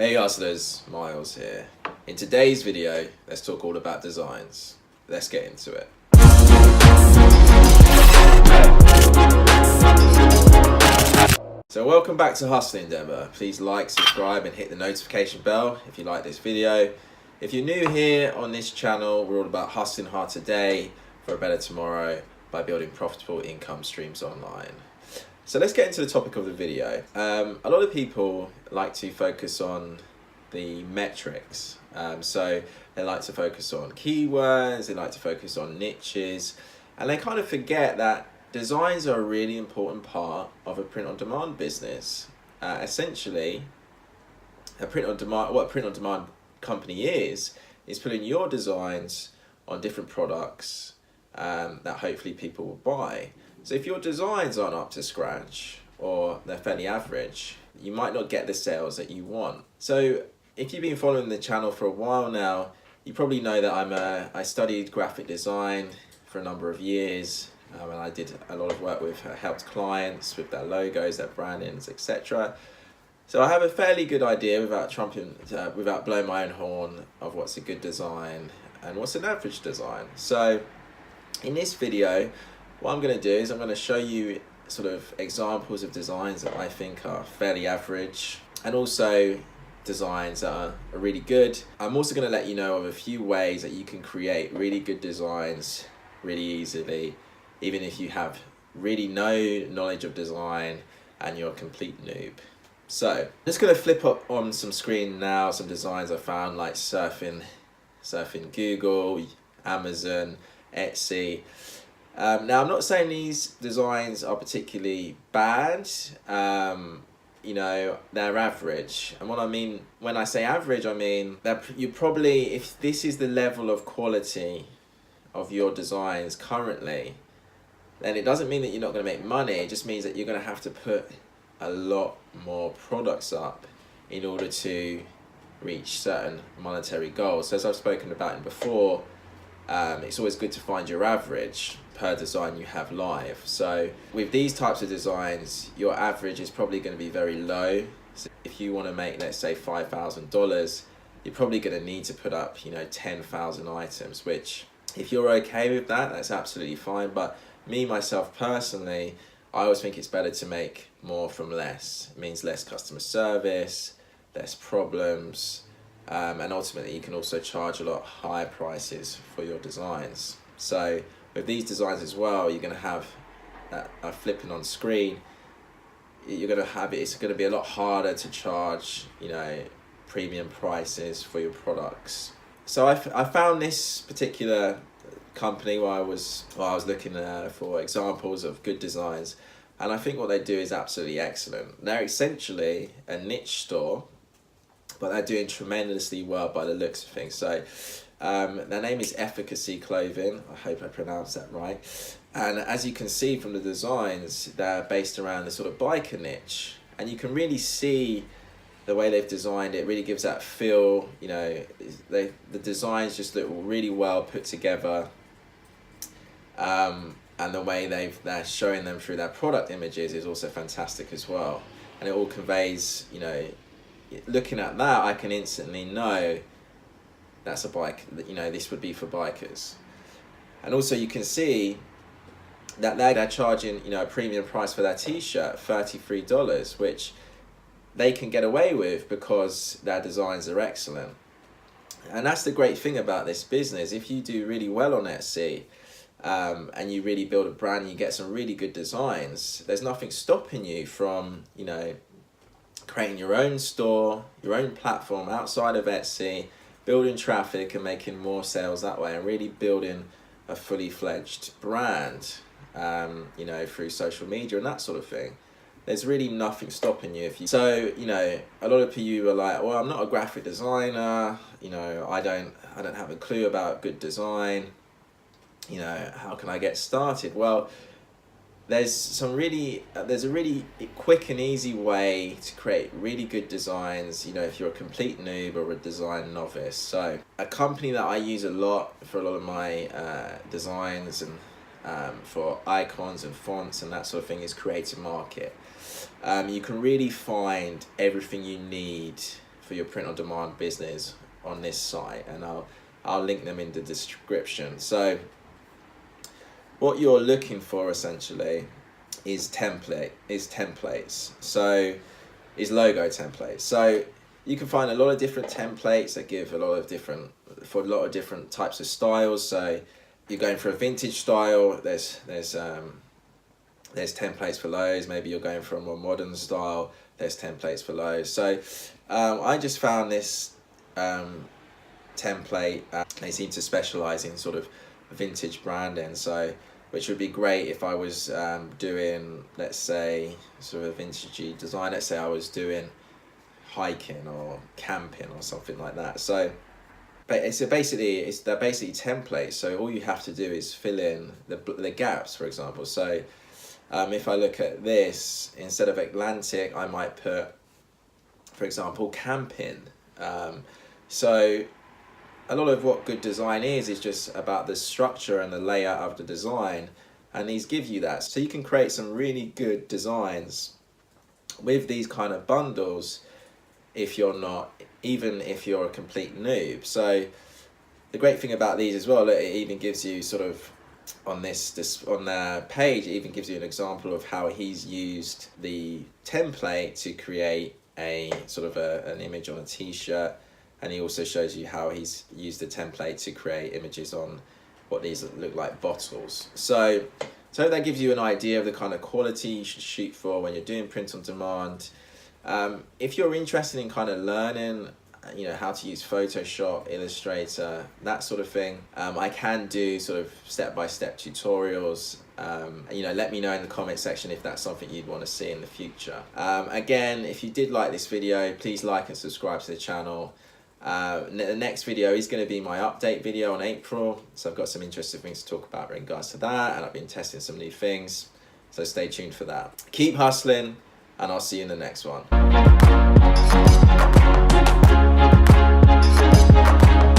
Hey hustlers, Miles here. In today's video, let's talk all about designs. Let's get into it. So welcome back to Hustle Endeavour. Please like, subscribe and hit the notification bell if you like this video. If you're new here on this channel, we're all about hustling hard today for a better tomorrow by building profitable income streams online. So let's get into the topic of the video. A lot of people like to focus on the metrics. So they like to focus on keywords, they like to focus on niches, and they kind of forget that designs are a really important part of a print-on-demand business. Essentially, what a print-on-demand company is putting your designs on different products that hopefully people will buy. So if your designs aren't up to scratch or they're fairly average, you might not get the sales that you want. So if you've been following the channel for a while now, you probably know that I studied graphic design for a number of years, and I did a lot of work with helped clients with their logos, their brandings, etc. So I have a fairly good idea without blowing my own horn of what's a good design and what's an average design. So in this video, what I'm going to do is I'm going to show you sort of examples of designs that I think are fairly average and also designs that are really good. I'm also going to let you know of a few ways that you can create really good designs really easily, even if you have really no knowledge of design and you're a complete noob. So I'm just going to flip up on some screen now some designs I found, like surfing Google, Amazon, Etsy. Now I'm not saying these designs are particularly bad, they're average. And what I mean when I say average, I mean that you probably, if this is the level of quality of your designs currently, then it doesn't mean that you're not going to make money. It just means that you're going to have to put a lot more products up in order to reach certain monetary goals. So as I've spoken about before, it's always good to find your average per design you have live. So with these types of designs, your average is probably going to be very low. So if you want to make, let's say, $5,000, you're probably going to need to put up 10,000 items, which if you're okay with that, that's absolutely fine. But me, myself personally, I always think it's better to make more from less. It means less customer service, less problems, and ultimately you can also charge a lot higher prices for your designs. So with these designs as well, you're going to have flipping on screen, you're going to have it's going to be a lot harder to charge premium prices for your products. So I found this particular company while I was looking for examples of good designs, and I think what they do is absolutely excellent. They're essentially a niche store, but they're doing tremendously well by the looks of things. So their name is Efficacy Clothing. I hope I pronounced that right. And as you can see from the designs, they're based around the sort of biker niche, and you can really see the way they've designed it really gives that feel. The designs just look really well put together, and the way they're showing them through their product images is also fantastic as well. And it all conveys, looking at that, I can instantly know that's a bike, this would be for bikers. And also you can see that they're charging, a premium price for their t-shirt, $33, which they can get away with because their designs are excellent. And that's the great thing about this business. If you do really well on Etsy, and you really build a brand, you get some really good designs, there's nothing stopping you from, creating your own store, your own platform outside of Etsy, building traffic and making more sales that way, and really building a fully fledged brand, through social media and that sort of thing. There's really nothing stopping you So, a lot of you are like, well, I'm not a graphic designer, I don't have a clue about good design, how can I get started? Well, there's a really quick and easy way to create really good designs, if you're a complete noob or a design novice. So a company that I use a lot for a lot of my designs and for icons and fonts and that sort of thing is Creative Market. You can really find everything you need for your print on demand business on this site, and I'll link them in the description. So what you're looking for essentially is templates. So is logo templates. So you can find a lot of different templates that give a lot of different types of styles. So you're going for a vintage style, there's templates for those. Maybe you're going for a more modern style, there's templates for those. So I just found this template. They seem to specialize in sort of vintage branding, so which would be great if I was doing, let's say, sort of vintagey design. Let's say I was doing hiking or camping or something like that. So they're basically templates. So all you have to do is fill in the gaps, for example. So if I look at this, instead of Atlantic, I might put, for example, camping. So a lot of what good design is just about the structure and the layout of the design, and these give you that. So you can create some really good designs with these kind of bundles even if you're a complete noob. So the great thing about these as well, it even gives you sort of on the page, it even gives you an example of how he's used the template to create a sort of an image on a t-shirt. And he also shows you how he's used the template to create images on what these look like bottles. So that gives you an idea of the kind of quality you should shoot for when you're doing print on demand. If you're interested in kind of learning, how to use Photoshop, Illustrator, that sort of thing, I can do sort of step-by-step tutorials. Let me know in the comment section if that's something you'd want to see in the future. Again, if you did like this video, please like and subscribe to the channel. The next video is going to be my update video on April, so I've got some interesting things to talk about in regards to that, and I've been testing some new things, so stay tuned for that. Keep hustling, and I'll see you in the next one.